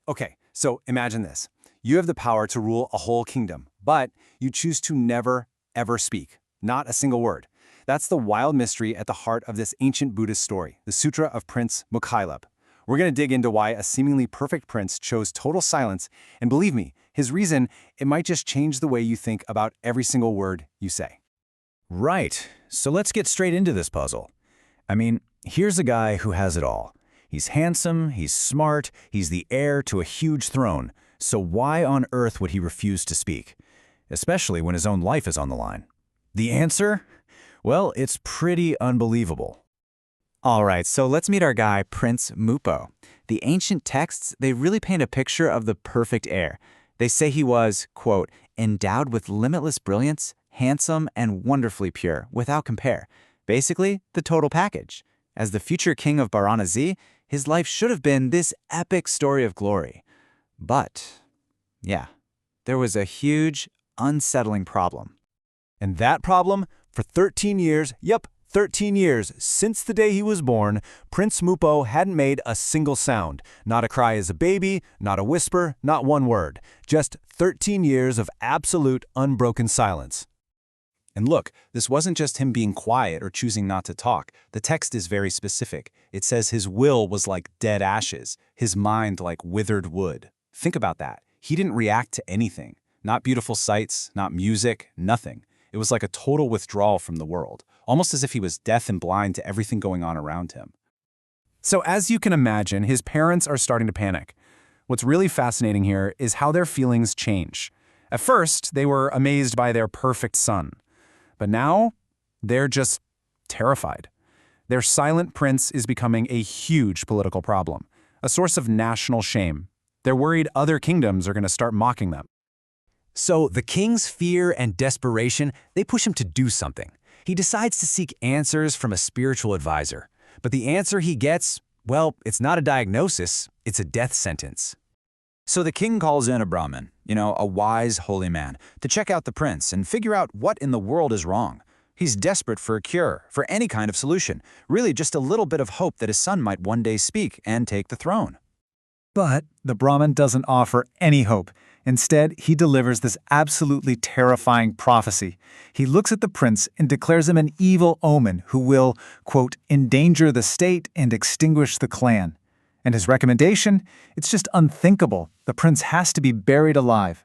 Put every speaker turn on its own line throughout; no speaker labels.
Okay, so imagine this. You have the power to rule a whole kingdom, but you choose to never, ever speak. Not a single word. That's the wild mystery at the heart of this ancient Buddhist story, the Sutra of Prince Mùpò. We're going to dig into why a seemingly perfect prince chose total silence, and believe me, his reason, it might just change the way you think about every single word you say.
Right, so let's get straight into this puzzle. I mean, here's a guy who has it all. He's handsome, he's smart, he's the heir to a huge throne, so why on earth would he refuse to speak? Especially when his own life is on the line. The answer? Well, it's pretty unbelievable.
All right, so let's meet our guy, Prince Mùpò. The ancient texts, they really paint a picture of the perfect heir. They say he was, quote, endowed with limitless brilliance, handsome and wonderfully pure, without compare. Basically, the total package. As the future king of Varanasi, his life should have been this epic story of glory. But, yeah, there was a huge, unsettling problem.
And that problem, for 13 years, 13 years since the day he was born, Prince Mùpò hadn't made a single sound. Not a cry as a baby, not a whisper, not one word. Just 13 years of absolute, unbroken silence. And look, this wasn't just him being quiet or choosing not to talk. The text is very specific. It says his will was like dead ashes, his mind like withered wood. Think about that. He didn't react to anything. Not beautiful sights, not music, nothing. It was like a total withdrawal from the world, almost as if he was deaf and blind to everything going on around him. So as you can imagine, his parents are starting to panic. What's really fascinating here is how their feelings change. At first, they were amazed by their perfect son. But now, they're just terrified. Their silent prince is becoming a huge political problem, a source of national shame. They're worried other kingdoms are going to start mocking them.
So the king's fear and desperation, they push him to do something. He decides to seek answers from a spiritual advisor. But the answer he gets, well, it's not a diagnosis, it's a death sentence. So the king calls in a Brahmin, a wise, holy man, to check out the prince and figure out what in the world is wrong. He's desperate for a cure, for any kind of solution, really just a little bit of hope that his son might one day speak and take the throne.
But the Brahmin doesn't offer any hope. Instead, he delivers this absolutely terrifying prophecy. He looks at the prince and declares him an evil omen who will, quote, endanger the state and extinguish the clan. And his recommendation? It's just unthinkable. The prince has to be buried alive.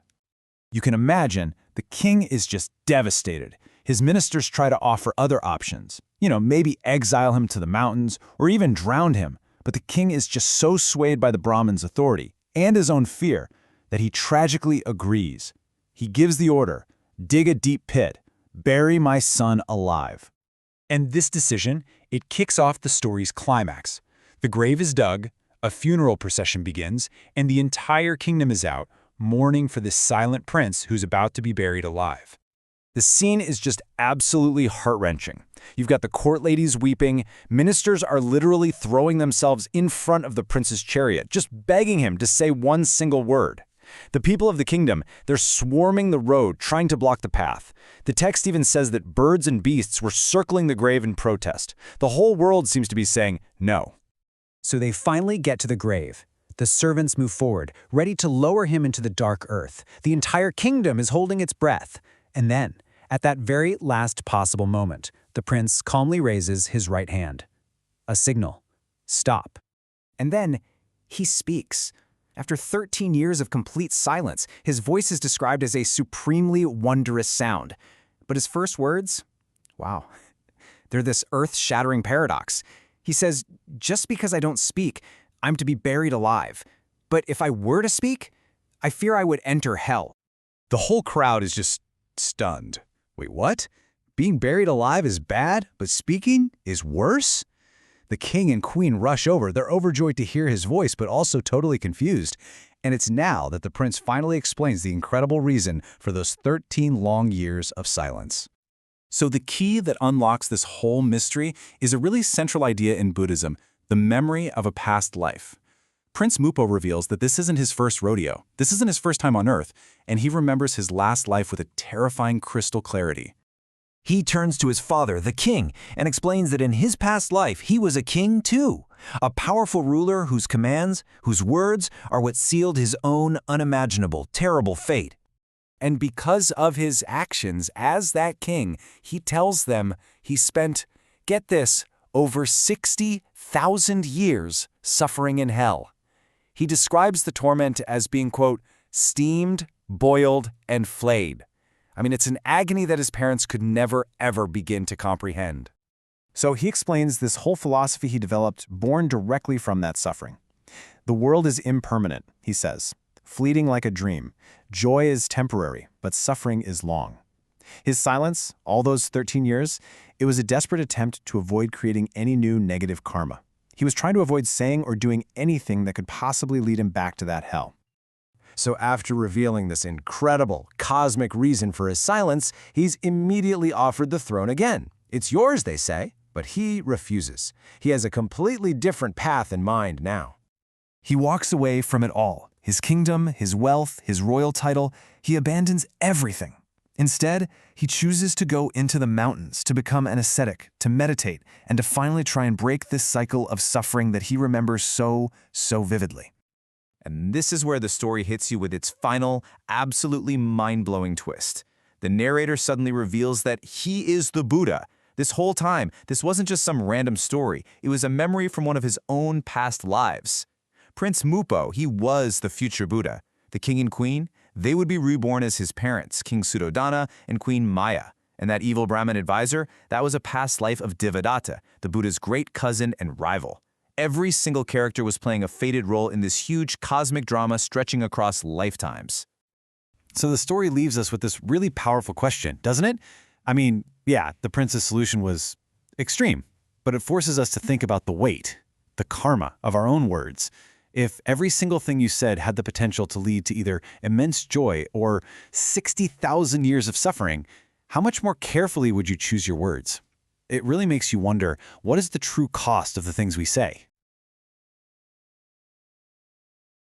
You can imagine, the king is just devastated. His ministers try to offer other options. Maybe exile him to the mountains or even drown him. But the king is just so swayed by the Brahmin's authority and his own fear that he tragically agrees. He gives the order, dig a deep pit, bury my son alive. And this decision, it kicks off the story's climax. The grave is dug, a funeral procession begins, and the entire kingdom is out, mourning for this silent prince who's about to be buried alive. The scene is just absolutely heart-wrenching. You've got the court ladies weeping, ministers are literally throwing themselves in front of the prince's chariot, just begging him to say one single word. The people of the kingdom, they're swarming the road, trying to block the path. The text even says that birds and beasts were circling the grave in protest. The whole world seems to be saying no.
So they finally get to the grave. The servants move forward, ready to lower him into the dark earth. The entire kingdom is holding its breath. And then, at that very last possible moment, the prince calmly raises his right hand. A signal. Stop. And then, he speaks. After 13 years of complete silence, his voice is described as a supremely wondrous sound. But his first words? Wow. They're this earth-shattering paradox. He says, just because I don't speak, I'm to be buried alive. But if I were to speak, I fear I would enter hell.
The whole crowd is just stunned. Wait, what? Being buried alive is bad, but speaking is worse? The king and queen rush over. They're overjoyed to hear his voice, but also totally confused. And it's now that the prince finally explains the incredible reason for those 13 long years of silence. So the key that unlocks this whole mystery is a really central idea in Buddhism, the memory of a past life. Prince Mùpò reveals that this isn't his first rodeo. This isn't his first time on Earth, and he remembers his last life with a terrifying crystal clarity.
He turns to his father, the king, and explains that in his past life he was a king too, a powerful ruler whose commands, whose words are what sealed his own unimaginable, terrible fate.
And because of his actions as that king, he tells them he spent, get this, over 60,000 years suffering in hell. He describes the torment as being, quote, steamed, boiled, and flayed. I mean, it's an agony that his parents could never, ever begin to comprehend.
So he explains this whole philosophy he developed born directly from that suffering. The world is impermanent, he says, fleeting like a dream. Joy is temporary, but suffering is long. His silence, all those 13 years, it was a desperate attempt to avoid creating any new negative karma. He was trying to avoid saying or doing anything that could possibly lead him back to that hell.
So after revealing this incredible, cosmic reason for his silence, he's immediately offered the throne again. It's yours, they say, but he refuses. He has a completely different path in mind now.
He walks away from it all. His kingdom, his wealth, his royal title, he abandons everything. Instead, he chooses to go into the mountains to become an ascetic, to meditate, and to finally try and break this cycle of suffering that he remembers so vividly.
And this is where the story hits you with its final, absolutely mind-blowing twist. The narrator suddenly reveals that he is the Buddha. This whole time, this wasn't just some random story. It was a memory from one of his own past lives. Prince Mùpò, he was the future Buddha. The king and queen, they would be reborn as his parents, King Suddhodana and Queen Maya. And that evil Brahmin advisor, that was a past life of Devadatta, the Buddha's great cousin and rival. Every single character was playing a fated role in this huge cosmic drama stretching across lifetimes.
So the story leaves us with this really powerful question, doesn't it? I mean, yeah, the prince's solution was extreme, but it forces us to think about the weight, the karma of our own words. If every single thing you said had the potential to lead to either immense joy or 60,000 years of suffering, how much more carefully would you choose your words? It really makes you wonder, what is the true cost of the things we say?